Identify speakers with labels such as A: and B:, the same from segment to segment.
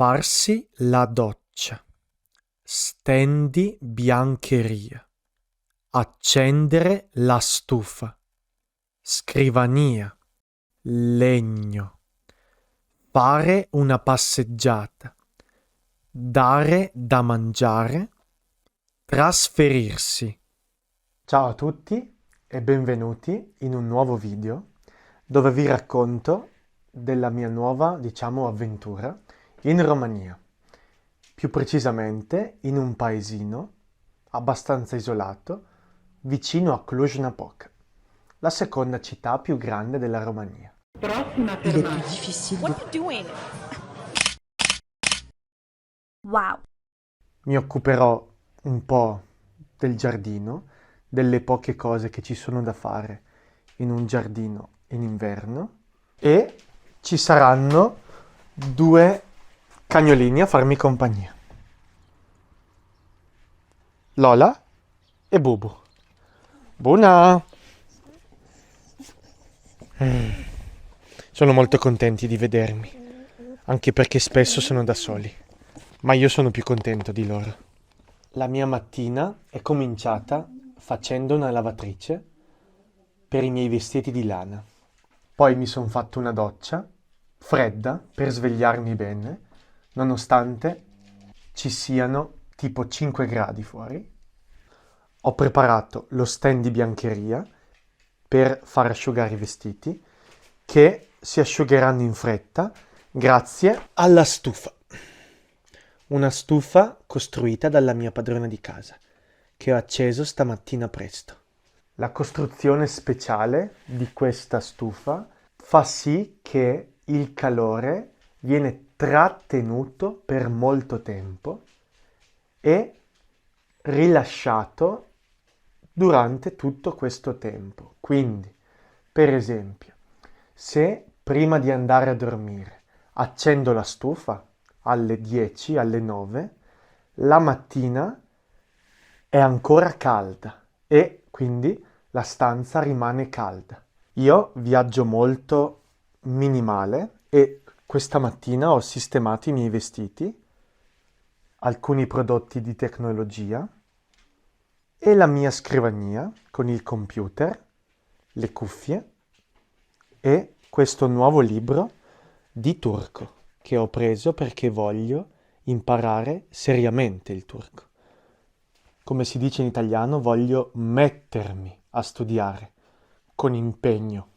A: Farsi la doccia, stendi biancheria, accendere la stufa, scrivania, legno, fare una passeggiata, dare da mangiare, trasferirsi. Ciao a tutti e benvenuti in un nuovo video dove vi racconto della mia nuova, avventura in Romania. Più precisamente in un paesino abbastanza isolato vicino a Cluj-Napoca, la seconda città più grande della Romania.
B: Il est plus difficile
C: What are you doing? Wow.
A: Mi occuperò un po' del giardino, delle poche cose che ci sono da fare in un giardino in inverno, e ci saranno due cagnolini a farmi compagnia. Lola e Bubu. Buona! Sono molto contenti di vedermi, anche perché spesso sono da soli, ma io sono più contento di loro. La mia mattina è cominciata facendo una lavatrice per i miei vestiti di lana. Poi mi sono fatto una doccia fredda per svegliarmi bene, nonostante ci siano tipo 5 gradi fuori. Ho preparato lo stand di biancheria per far asciugare i vestiti, che si asciugheranno in fretta grazie alla stufa. Una stufa costruita dalla mia padrona di casa, che ho acceso stamattina presto. La costruzione speciale di questa stufa fa sì che il calore viene trattenuto per molto tempo e rilasciato durante tutto questo tempo. Quindi, per esempio, se prima di andare a dormire accendo la stufa alle 10, alle 9, la mattina è ancora calda e quindi la stanza rimane calda. Io viaggio molto minimale e questa mattina ho sistemato i miei vestiti, alcuni prodotti di tecnologia e la mia scrivania con il computer, le cuffie e questo nuovo libro di turco che ho preso perché voglio imparare seriamente il turco. Come si dice in italiano, voglio mettermi a studiare con impegno.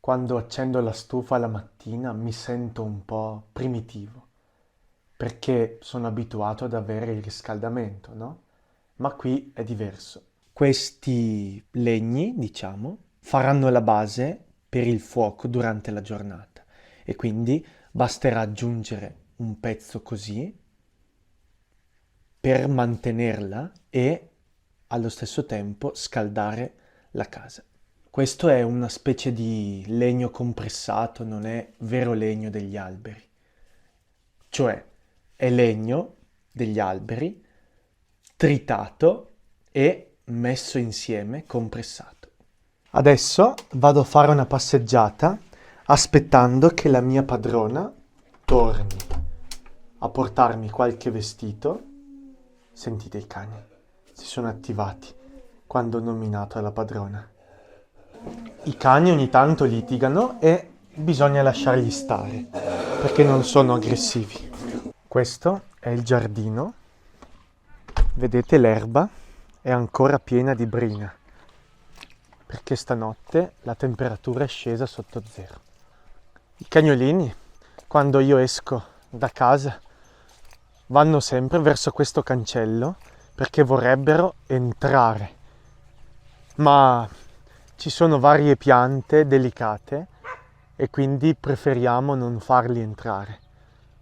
A: Quando accendo la stufa la mattina mi sento un po' primitivo, perché sono abituato ad avere il riscaldamento, no? Ma qui è diverso. Questi legni, faranno la base per il fuoco durante la giornata e quindi basterà aggiungere un pezzo così per mantenerla e allo stesso tempo scaldare la casa. Questo è una specie di legno compressato, non è vero legno degli alberi. Cioè è legno degli alberi tritato e messo insieme, compressato. Adesso vado a fare una passeggiata aspettando che la mia padrona torni a portarmi qualche vestito. Sentite i cani, si sono attivati quando ho nominato la padrona. I cani ogni tanto litigano e bisogna lasciarli stare perché non sono aggressivi. Questo è il giardino. Vedete, l'erba è ancora piena di brina perché stanotte la temperatura è scesa sotto zero. I cagnolini, quando io esco da casa, vanno sempre verso questo cancello perché vorrebbero entrare, ma ci sono varie piante delicate e quindi preferiamo non farli entrare,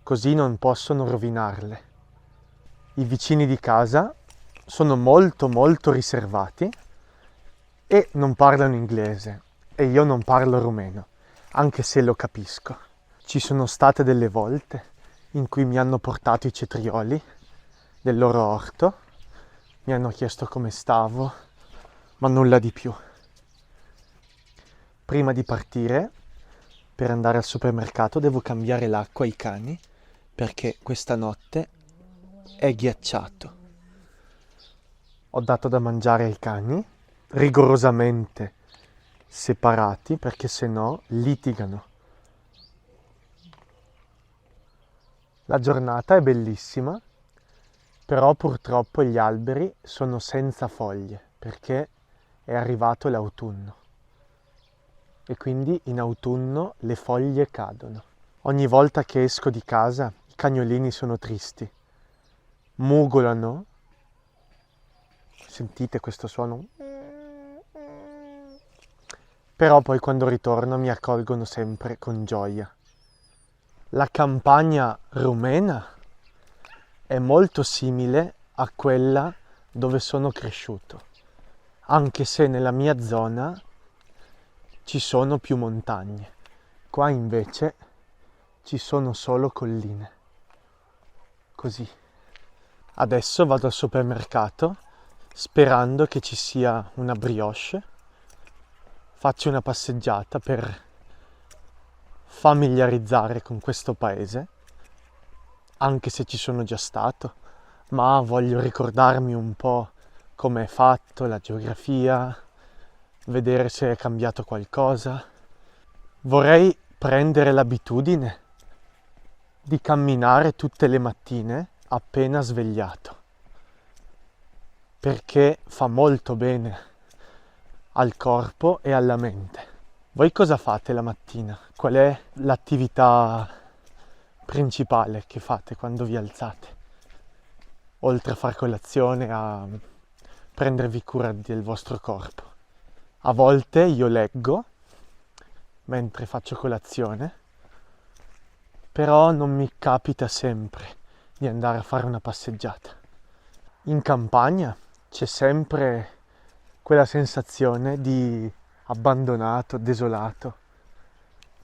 A: così non possono rovinarle. I vicini di casa sono molto molto riservati e non parlano inglese e io non parlo rumeno, anche se lo capisco. Ci sono state delle volte in cui mi hanno portato i cetrioli del loro orto, mi hanno chiesto come stavo, ma nulla di più. Prima di partire per andare al supermercato devo cambiare l'acqua ai cani perché questa notte è ghiacciato. Ho dato da mangiare ai cani, rigorosamente separati, perché se no litigano. La giornata è bellissima, però purtroppo gli alberi sono senza foglie, perché è arrivato l'autunno. E quindi in autunno le foglie cadono. Ogni volta che esco di casa i cagnolini sono tristi, mugolano. Sentite questo suono? Però poi quando ritorno mi accolgono sempre con gioia. La campagna rumena è molto simile a quella dove sono cresciuto, anche se nella mia zona ci sono più montagne. Qua invece ci sono solo colline. Così. Adesso vado al supermercato sperando che ci sia una brioche. Faccio una passeggiata per familiarizzare con questo paese, anche se ci sono già stato, ma voglio ricordarmi un po' come è fatto, la geografia, vedere se è cambiato qualcosa. Vorrei prendere l'abitudine di camminare tutte le mattine appena svegliato, perché fa molto bene al corpo e alla mente. Voi cosa fate la mattina? Qual è l'attività principale che fate quando vi alzate? Oltre a far colazione, a prendervi cura del vostro corpo. A volte io leggo mentre faccio colazione, però non mi capita sempre di andare a fare una passeggiata. In campagna c'è sempre quella sensazione di abbandonato, desolato.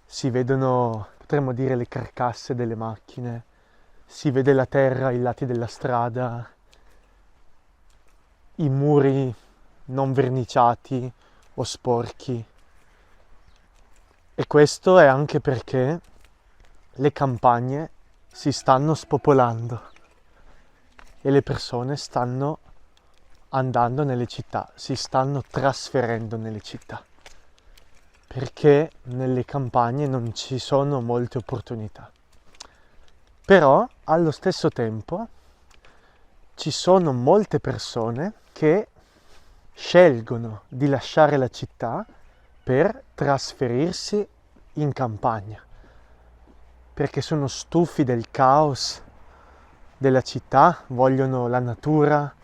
A: Si vedono, potremmo dire, le carcasse delle macchine, si vede la terra ai lati della strada, i muri non verniciati o sporchi. E questo è anche perché le campagne si stanno spopolando e le persone stanno andando nelle città, si stanno trasferendo nelle città, perché nelle campagne non ci sono molte opportunità. Però allo stesso tempo ci sono molte persone che scelgono di lasciare la città per trasferirsi in campagna, perché sono stufi del caos della città, vogliono la natura,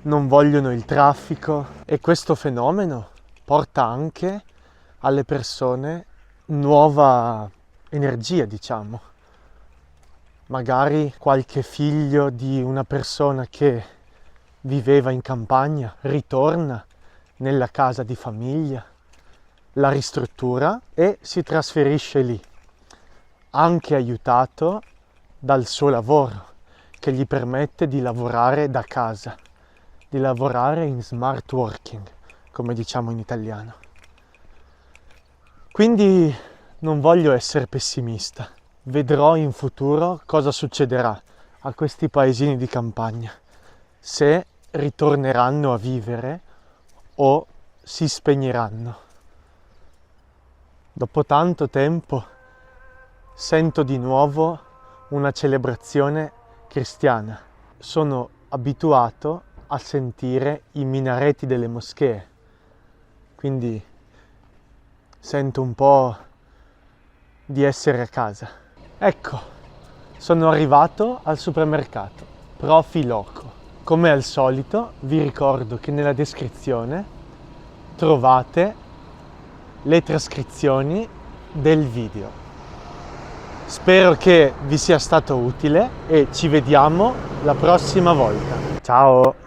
A: non vogliono il traffico, e questo fenomeno porta anche alle persone nuova energia, diciamo. Magari qualche figlio di una persona che viveva in campagna ritorna nella casa di famiglia, la ristruttura e si trasferisce lì, anche aiutato dal suo lavoro, che gli permette di lavorare da casa, di lavorare in smart working, come diciamo in italiano. Quindi non voglio essere pessimista, vedrò in futuro cosa succederà a questi paesini di campagna, se ritorneranno a vivere o si spegneranno. Dopo tanto tempo sento di nuovo una celebrazione cristiana. Sono abituato a sentire i minareti delle moschee, quindi sento un po' di essere a casa. Ecco, sono arrivato al supermercato Profi Loco. Come al solito vi ricordo che nella descrizione trovate le trascrizioni del video. Spero che vi sia stato utile e ci vediamo la prossima volta. Ciao!